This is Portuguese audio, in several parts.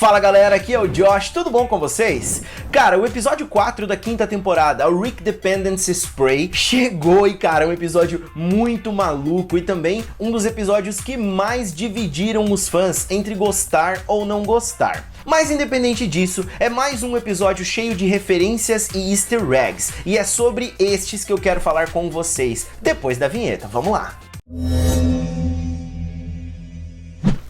Fala galera, aqui é o Josh, tudo bom com vocês? Cara, o episódio 4 da quinta temporada, o Rick Dependency Spray, chegou e cara, é um episódio muito maluco e também um dos episódios que mais dividiram os fãs entre gostar ou não gostar. Mas independente disso, é mais um episódio cheio de referências e easter eggs, e é sobre estes que eu quero falar com vocês, depois da vinheta, vamos lá!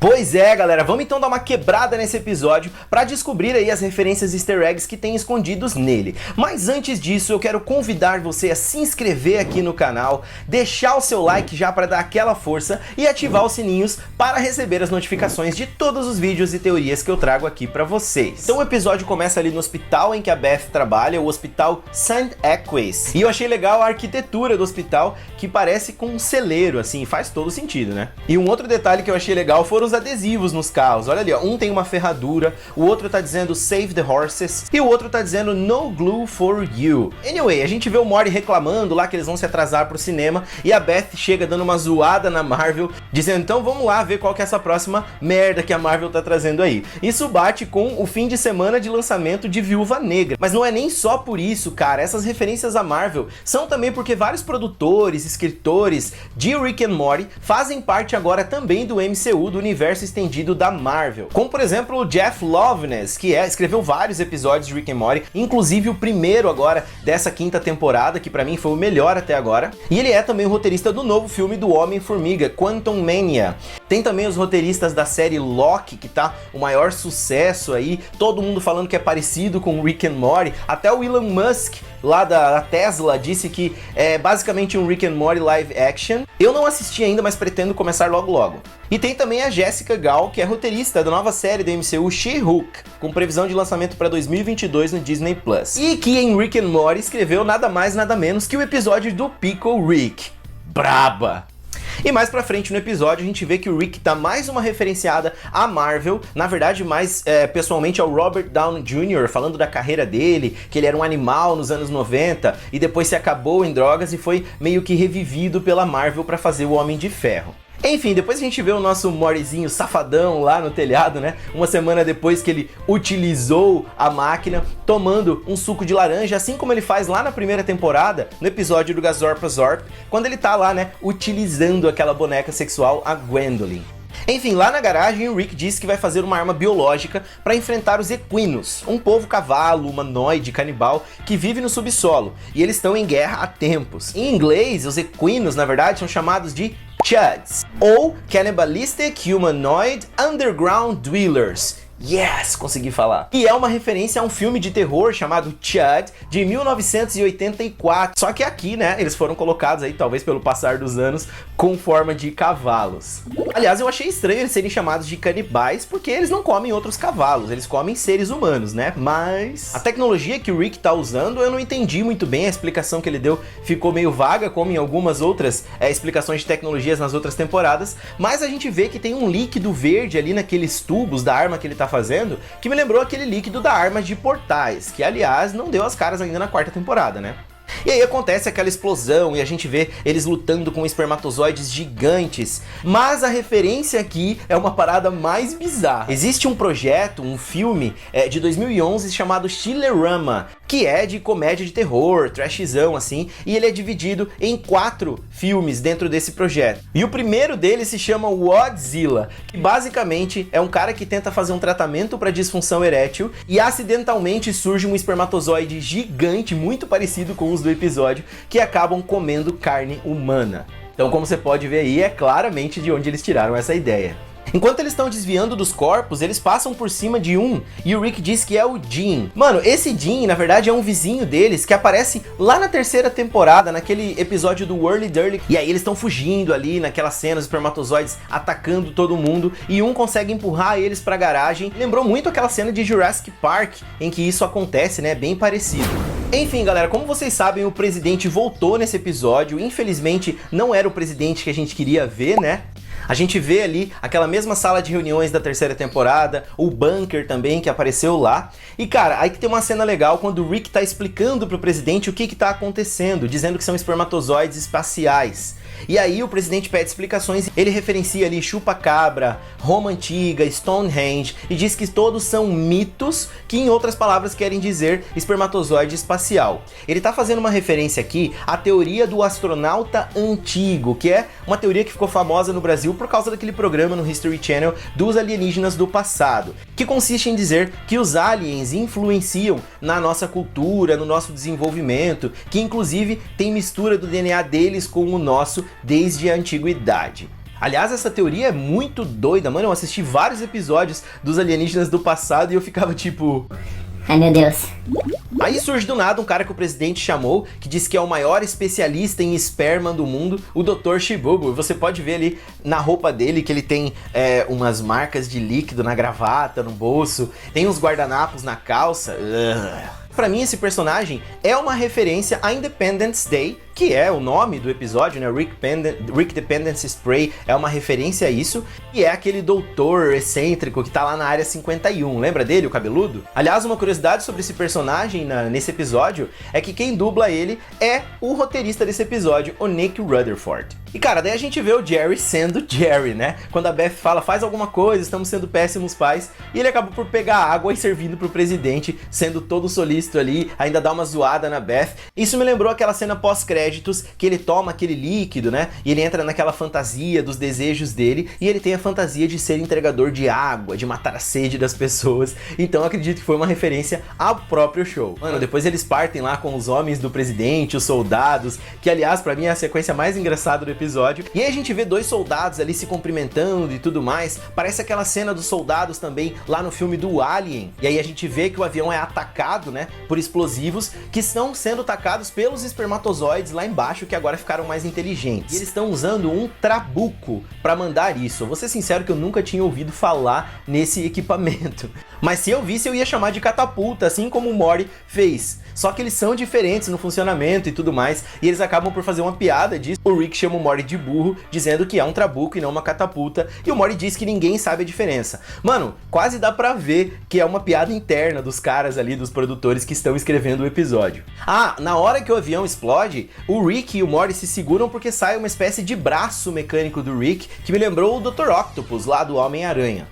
Pois é, galera, vamos então dar uma quebrada nesse episódio para descobrir aí as referências easter eggs que tem escondidos nele. Mas antes disso, eu quero convidar você a se inscrever aqui no canal, deixar o seu like já para dar aquela força e ativar os sininhos para receber as notificações de todos os vídeos e teorias que eu trago aqui para vocês. Então o episódio começa ali no hospital em que a Beth trabalha, o Hospital St. Equus. E eu achei legal a arquitetura do hospital, que parece com um celeiro, assim, faz todo sentido, né? E um outro detalhe que eu achei legal foram os adesivos nos carros. Olha ali, ó, um tem uma ferradura, o outro tá dizendo Save the Horses e o outro tá dizendo No Glue for You. Anyway, a gente vê o Morty reclamando lá que eles vão se atrasar pro cinema e a Beth chega dando uma zoada na Marvel, dizendo então vamos lá ver qual que é essa próxima merda que a Marvel tá trazendo aí. Isso bate com o fim de semana de lançamento de Viúva Negra. Mas não é nem só por isso, cara, essas referências à Marvel são também porque vários produtores, escritores de Rick and Morty fazem parte agora também do MCU, do universo estendido da Marvel. Como por exemplo o Jeff Loveness, que escreveu vários episódios de Rick and Morty, inclusive o primeiro agora dessa quinta temporada, que pra mim foi o melhor até agora. E ele é também o roteirista do novo filme do Homem-Formiga, Quantum Mania. Tem também os roteiristas da série Loki, que tá o maior sucesso aí, todo mundo falando que é parecido com Rick and Morty. Até o Elon Musk, lá da Tesla, disse que é basicamente um Rick and Morty live action. Eu não assisti ainda, mas pretendo começar logo logo. E tem também a Jessica Gal, que é roteirista da nova série do MCU She-Hulk, com previsão de lançamento para 2022 no Disney+. E que em Rick and Morty escreveu nada mais nada menos que o episódio do Pickle Rick. Braba! E mais pra frente no episódio a gente vê que o Rick dá mais uma referenciada à Marvel, na verdade mais pessoalmente ao Robert Downey Jr., falando da carreira dele, que ele era um animal nos anos 90 e depois se acabou em drogas e foi meio que revivido pela Marvel pra fazer o Homem de Ferro. Enfim, depois a gente vê o nosso Mortyzinho safadão lá no telhado, né? Uma semana depois que ele utilizou a máquina, tomando um suco de laranja, assim como ele faz lá na primeira temporada, no episódio do Gazorpazorp, quando ele tá lá, né, utilizando aquela boneca sexual, a Gwendolyn. Enfim, lá na garagem o Rick diz que vai fazer uma arma biológica para enfrentar os equinos, um povo cavalo, humanoide, canibal, que vive no subsolo, e eles estão em guerra há tempos. Em inglês, os equinos, na verdade, são chamados de Chuds, ou Cannibalistic Humanoid Underground Dwellers. Yes, consegui falar. E é uma referência a um filme de terror chamado Chud, de 1984. Só que aqui, né, eles foram colocados aí, talvez pelo passar dos anos, com forma de cavalos. Aliás, eu achei estranho eles serem chamados de canibais, porque eles não comem outros cavalos, eles comem seres humanos, né? Mas a tecnologia que o Rick tá usando, eu não entendi muito bem, a explicação que ele deu ficou meio vaga, como em algumas outras explicações de tecnologias nas outras temporadas, mas a gente vê que tem um líquido verde ali naqueles tubos da arma que ele tá fazendo, que me lembrou aquele líquido da arma de portais, que aliás não deu as caras ainda na quarta temporada, né? E aí acontece aquela explosão e a gente vê eles lutando com espermatozoides gigantes. Mas a referência aqui é uma parada mais bizarra. Existe um projeto, um filme de 2011 chamado Chillerama, que é de comédia de terror, trashzão assim, e ele é dividido em 4 filmes dentro desse projeto. E o primeiro deles se chama Wadzilla, que basicamente é um cara que tenta fazer um tratamento para disfunção erétil e acidentalmente surge um espermatozoide gigante, muito parecido com os do episódio, que acabam comendo carne humana. Então, como você pode ver aí, é claramente de onde eles tiraram essa ideia. Enquanto eles estão desviando dos corpos, eles passam por cima de um e o Rick diz que é o Dean. Mano, esse Dean, na verdade, é um vizinho deles que aparece lá na terceira temporada, naquele episódio do Whirly Dirly. E aí eles estão fugindo ali naquela cena, os espermatozoides atacando todo mundo e um consegue empurrar eles pra garagem. Lembrou muito aquela cena de Jurassic Park, em que isso acontece, né? Bem parecido. Enfim, galera, como vocês sabem, o presidente voltou nesse episódio. Infelizmente, não era o presidente que a gente queria ver, né? A gente vê ali aquela mesma sala de reuniões da terceira temporada, o bunker também que apareceu lá. E cara, aí que tem uma cena legal quando o Rick tá explicando pro presidente o que tá acontecendo, dizendo que são espermatozoides espaciais. E aí o presidente pede explicações, ele referencia ali Chupa-Cabra, Roma Antiga, Stonehenge e diz que todos são mitos que em outras palavras querem dizer espermatozoide espacial. Ele tá fazendo uma referência aqui à teoria do astronauta antigo, que é uma teoria que ficou famosa no Brasil por causa daquele programa no History Channel dos alienígenas do passado, que consiste em dizer que os aliens influenciam na nossa cultura, no nosso desenvolvimento, que inclusive tem mistura do DNA deles com o nosso desde a antiguidade. Aliás, essa teoria é muito doida, mano. Eu assisti vários episódios dos alienígenas do passado e eu ficava tipo... Ai, meu Deus. Aí surge do nada um cara que o presidente chamou, que diz que é o maior especialista em esperma do mundo, o Dr. Shibubu. Você pode ver ali na roupa dele que ele tem umas marcas de líquido na gravata, no bolso, tem uns guardanapos na calça. Pra mim, esse personagem é uma referência a Independence Day, que é o nome do episódio, né? Rick Dependence Spray é uma referência a isso, e é aquele doutor excêntrico que tá lá na Área 51, lembra dele, o cabeludo? Aliás, uma curiosidade sobre esse personagem nesse episódio é que quem dubla ele é o roteirista desse episódio, o Nick Rutherford. E cara, daí a gente vê o Jerry sendo Jerry, né? Quando a Beth fala, faz alguma coisa, estamos sendo péssimos pais, e ele acaba por pegar água e servindo pro presidente, sendo todo solícito ali, ainda dá uma zoada na Beth. Isso me lembrou aquela cena pós-créditos, que ele toma aquele líquido, né? E ele entra naquela fantasia dos desejos dele, e ele tem a fantasia de ser entregador de água, de matar a sede das pessoas. Então acredito que foi uma referência ao próprio show. Mano, depois eles partem lá com os homens do presidente, os soldados, que aliás pra mim é a sequência mais engraçada do episódio. E aí a gente vê dois soldados ali se cumprimentando e tudo mais. Parece aquela cena dos soldados também lá no filme do Alien. E aí a gente vê que o avião é atacado, né, por explosivos que estão sendo atacados pelos espermatozoides lá embaixo, que agora ficaram mais inteligentes. E eles estão usando um trabuco para mandar isso. Eu vou ser sincero que eu nunca tinha ouvido falar nesse equipamento. Mas se eu visse, eu ia chamar de catapulta, assim como o Morty fez. Só que eles são diferentes no funcionamento e tudo mais, e eles acabam por fazer uma piada disso. O Rick chama o Morty de burro, dizendo que é um trabuco e não uma catapulta, e o Morty diz que ninguém sabe a diferença. Mano, quase dá pra ver que é uma piada interna dos caras ali, dos produtores que estão escrevendo o episódio. Ah, na hora que o avião explode, o Rick e o Morty se seguram porque sai uma espécie de braço mecânico do Rick, que me lembrou o Dr. Octopus, lá do Homem-Aranha.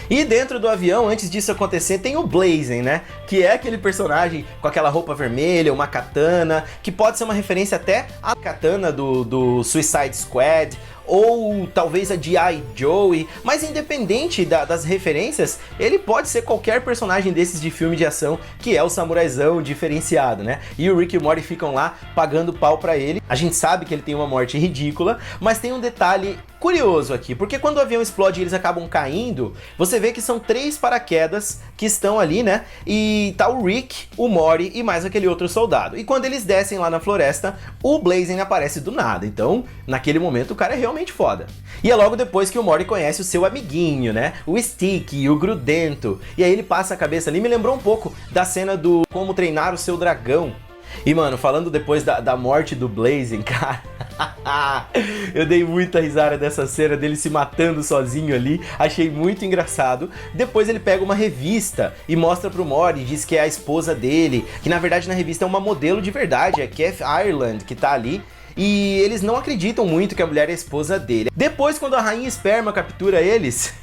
E dentro do avião, antes disso acontecer, tem o Blazing, né? Que é aquele personagem com aquela roupa vermelha, uma katana, que pode ser uma referência até à katana do Suicide Squad, ou talvez a G.I. Joe, mas independente das referências, ele pode ser qualquer personagem desses de filme de ação, que é o samuraizão diferenciado, né? E o Rick e o Morty ficam lá pagando pau pra ele. A gente sabe que ele tem uma morte ridícula, mas tem um detalhe curioso aqui, porque quando o avião explode e eles acabam caindo, você vê que são 3 paraquedas que estão ali, né? E tá o Rick, o Morty e mais aquele outro soldado. E quando eles descem lá na floresta, o Blazing aparece do nada. Então, naquele momento, o cara é realmente foda. E é logo depois que o Morty conhece o seu amiguinho, né? O Sticky, o Grudento. E aí ele passa a cabeça ali, me lembrou um pouco da cena do Como Treinar o Seu Dragão. E mano, falando depois da morte do Blazing, cara, eu dei muita risada dessa cena dele se matando sozinho ali, achei muito engraçado. Depois ele pega uma revista e mostra pro Morty, diz que é a esposa dele, que na verdade na revista é uma modelo de verdade, é Kath Ireland que tá ali. E eles não acreditam muito que a mulher é a esposa dele. Depois, quando a Rainha Esperma captura eles...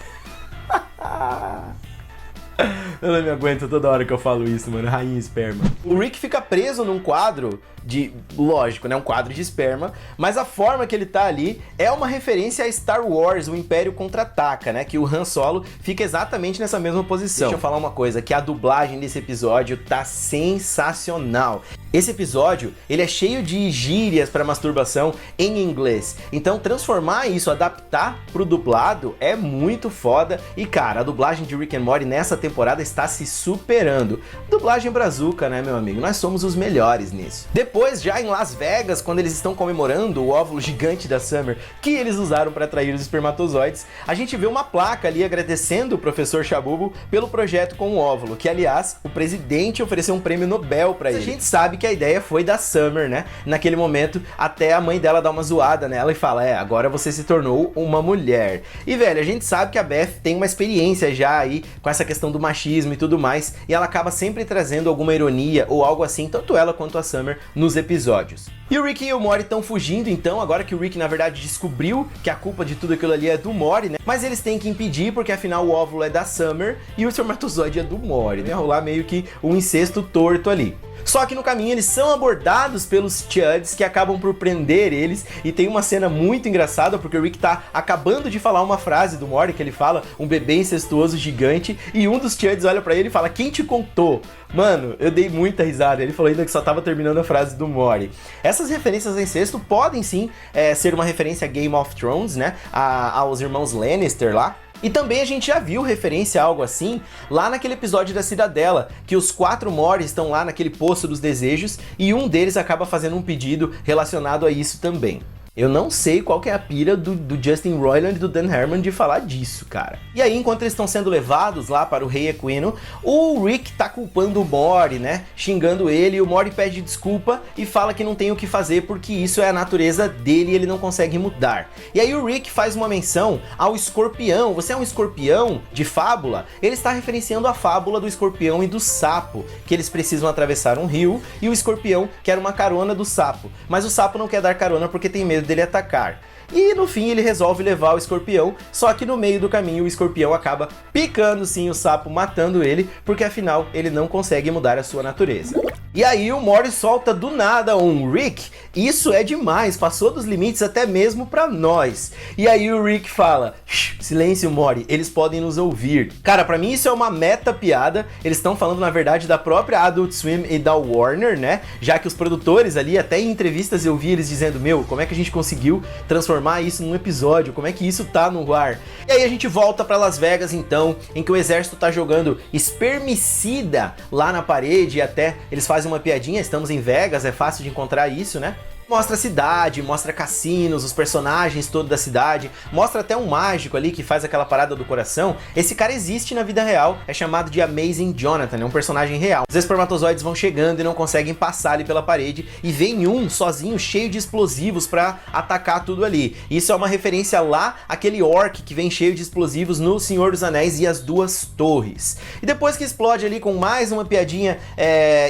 Eu não me aguento toda hora que eu falo isso, mano. Rainha Esperma. O Rick fica preso num quadro de... Lógico, né? Um quadro de esperma. Mas a forma que ele tá ali é uma referência a Star Wars, o Império Contra-Ataca, né? Que o Han Solo fica exatamente nessa mesma posição. Deixa eu falar uma coisa, que a dublagem desse episódio tá sensacional. Esse episódio, ele é cheio de gírias para masturbação em inglês. Então transformar isso, adaptar pro dublado é muito foda. E cara, a dublagem de Rick and Morty nessa temporada está se superando. Dublagem brazuca, né, meu amigo? Nós somos os melhores nisso. Depois, já em Las Vegas, quando eles estão comemorando o óvulo gigante da Summer que eles usaram para atrair os espermatozoides, a gente vê uma placa ali agradecendo o professor Shabubu pelo projeto com o óvulo, que aliás, o presidente ofereceu um prêmio Nobel para ele. A gente sabe que a ideia foi da Summer, né? Naquele momento, até a mãe dela dá uma zoada nela e fala, agora você se tornou uma mulher. E, velho, a gente sabe que a Beth tem uma experiência já aí com essa questão do machismo e tudo mais, e ela acaba sempre trazendo alguma ironia ou algo assim, tanto ela quanto a Summer, nos episódios. E o Rick e o Morty estão fugindo, então, agora que o Rick, na verdade, descobriu que a culpa de tudo aquilo ali é do Morty, né? Mas eles têm que impedir, porque afinal o óvulo é da Summer e o espermatozoide é do Morty, né? Rolar meio que um incesto torto ali. Só que no caminho eles são abordados pelos Chuds, que acabam por prender eles, e tem uma cena muito engraçada, porque o Rick tá acabando de falar uma frase do Morty, que ele fala, um bebê incestuoso gigante, e um dos Chuds olha pra ele e fala, quem te contou? Mano, eu dei muita risada, ele falou ainda que só tava terminando a frase do Morty. Essas referências a incesto podem sim ser uma referência a Game of Thrones, né, aos irmãos Lannister lá. E também a gente já viu referência a algo assim lá naquele episódio da Cidadela, que os 4 Morty estão lá naquele poço dos desejos e um deles acaba fazendo um pedido relacionado a isso também. Eu não sei qual que é a pira do Justin Roiland e do Dan Harmon de falar disso, cara. E aí, enquanto eles estão sendo levados lá para o Rei Equino, o Rick tá culpando o Morty, né? Xingando ele, e o Morty pede desculpa e fala que não tem o que fazer porque isso é a natureza dele e ele não consegue mudar. E aí o Rick faz uma menção ao escorpião. Você é um escorpião de fábula? Ele está referenciando a fábula do escorpião e do sapo, que eles precisam atravessar um rio e o escorpião quer uma carona do sapo. Mas o sapo não quer dar carona porque tem medo dele atacar. E no fim ele resolve levar o escorpião, só que no meio do caminho o escorpião acaba picando sim o sapo, matando ele, porque afinal ele não consegue mudar a sua natureza. E aí o Morty solta do nada um Rick, isso é demais, passou dos limites até mesmo pra nós. E aí o Rick fala, silêncio Morty, eles podem nos ouvir. Cara, pra mim isso é uma meta piada, eles estão falando na verdade da própria Adult Swim e da Warner, né? Já que os produtores ali, até em entrevistas eu vi eles dizendo, meu, como é que a gente conseguiu transformar isso num episódio, como é que isso tá no ar? E aí a gente volta pra Las Vegas então, em que o exército tá jogando espermicida lá na parede e até eles fazem uma piadinha, estamos em Vegas, é fácil de encontrar isso, né? Mostra a cidade, mostra cassinos, os personagens todos da cidade, mostra até um mágico ali que faz aquela parada do coração. Esse cara existe na vida real, é chamado de Amazing Jonathan, é um personagem real. Os espermatozoides vão chegando e não conseguem passar ali pela parede, e vem um sozinho cheio de explosivos pra atacar tudo ali. Isso é uma referência lá àquele orc que vem cheio de explosivos no Senhor dos Anéis e as Duas Torres. E depois que explode ali com mais uma piadinha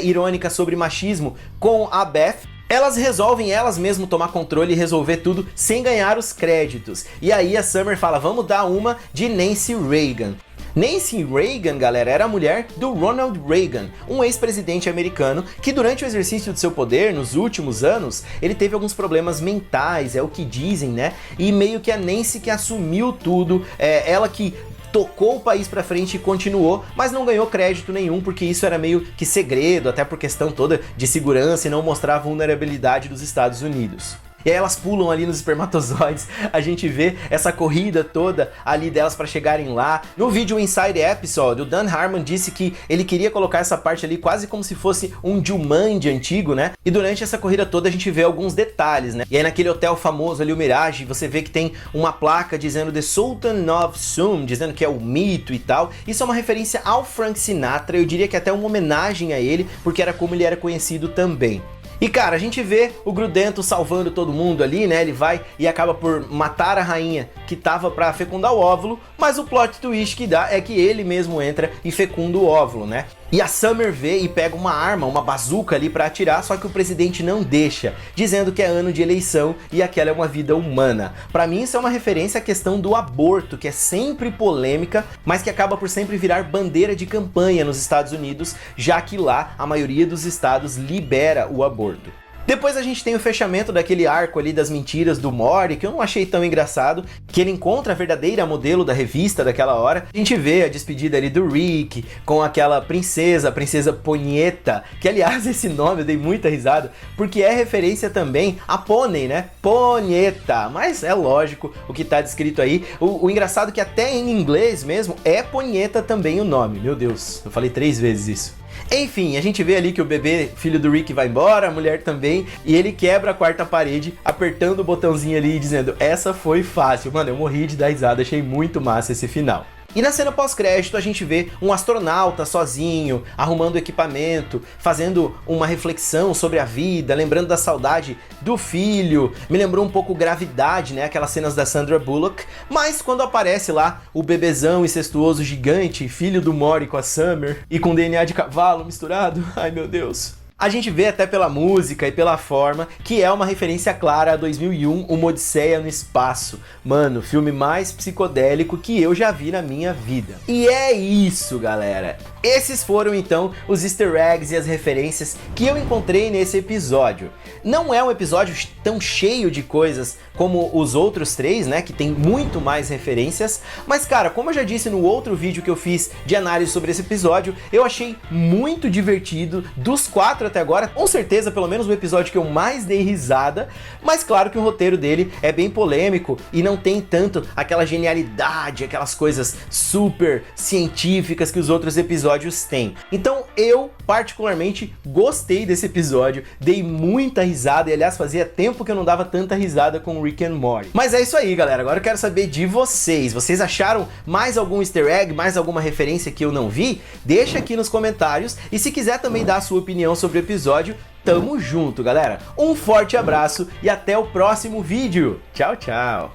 irônica sobre machismo com a Beth, elas resolvem elas mesmo tomar controle e resolver tudo sem ganhar os créditos. E aí a Summer fala, vamos dar uma de Nancy Reagan. Nancy Reagan, galera, era a mulher do Ronald Reagan, um ex-presidente americano que durante o exercício de seu poder, nos últimos anos, ele teve alguns problemas mentais, é o que dizem, né? E meio que a Nancy que assumiu tudo, ela que tocou o país pra frente e continuou, mas não ganhou crédito nenhum, porque isso era meio que segredo, até por questão toda de segurança e não mostrar a vulnerabilidade dos Estados Unidos. E aí elas pulam ali nos espermatozoides, a gente vê essa corrida toda ali delas para chegarem lá. No vídeo Inside Episode, o Dan Harmon disse que ele queria colocar essa parte ali quase como se fosse um Jumanji antigo, né? E durante essa corrida toda a gente vê alguns detalhes, né? E aí naquele hotel famoso ali, o Mirage, você vê que tem uma placa dizendo The Sultan of Sum, dizendo que é o mito e tal. Isso é uma referência ao Frank Sinatra, eu diria que até uma homenagem a ele, porque era como ele era conhecido também. E cara, a gente vê o Grudento salvando todo mundo ali, né? Ele vai e acaba por matar a rainha que tava pra fecundar o óvulo, mas o plot twist que dá é que ele mesmo entra e fecunda o óvulo, né? E a Summer vê e pega uma arma, uma bazuca ali pra atirar, só que o presidente não deixa, dizendo que é ano de eleição e aquela é uma vida humana. Pra mim isso é uma referência à questão do aborto, que é sempre polêmica, mas que acaba por sempre virar bandeira de campanha nos Estados Unidos, já que lá a maioria dos estados libera o aborto. Depois a gente tem o fechamento daquele arco ali das mentiras do Morty, que eu não achei tão engraçado, que ele encontra a verdadeira modelo da revista daquela hora. A gente vê a despedida ali do Rick, com aquela princesa, a princesa Ponieta, que aliás esse nome eu dei muita risada, porque é referência também a pônei, né? Ponieta, mas é lógico o que tá descrito aí. O engraçado é que até em inglês mesmo é Ponieta também o nome, meu Deus, eu falei 3 vezes isso. Enfim, a gente vê ali que o bebê, filho do Rick, vai embora, a mulher também, e ele quebra a quarta parede, apertando o botãozinho ali e dizendo, essa foi fácil. Mano, eu morri de dar risada, achei muito massa esse final. E na cena pós-crédito a gente vê um astronauta sozinho, arrumando equipamento, fazendo uma reflexão sobre a vida, lembrando da saudade do filho. Me lembrou um pouco Gravidade, né? Aquelas cenas da Sandra Bullock. Mas quando aparece lá o bebezão incestuoso gigante, filho do Maury com a Summer, e com DNA de cavalo misturado, ai meu Deus. A gente vê até pela música e pela forma que é uma referência clara a 2001, Uma Odisseia no Espaço. Mano, filme mais psicodélico que eu já vi na minha vida. E é isso, galera. Esses foram então os easter eggs e as referências que eu encontrei nesse episódio. Não é um episódio tão cheio de coisas como os outros três, né, que tem muito mais referências, mas cara, como eu já disse no outro vídeo que eu fiz de análise sobre esse episódio, eu achei muito divertido. Dos 4 até agora, com certeza pelo menos o episódio que eu mais dei risada, mas claro que o roteiro dele é bem polêmico e não tem tanto aquela genialidade, aquelas coisas super científicas que os outros episódios têm. Então eu particularmente gostei desse episódio, dei muita risada e aliás fazia tempo que eu não dava tanta risada com Rick and Morty. Mas é isso aí, galera, agora eu quero saber de vocês. Vocês acharam mais algum easter egg, mais alguma referência que eu não vi? Deixa aqui nos comentários e se quiser também dar a sua opinião sobre o episódio, tamo junto, galera. Um forte abraço e até o próximo vídeo. Tchau, tchau.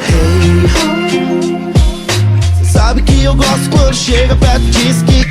Hey, sabe que eu gosto quando chega perto, diz que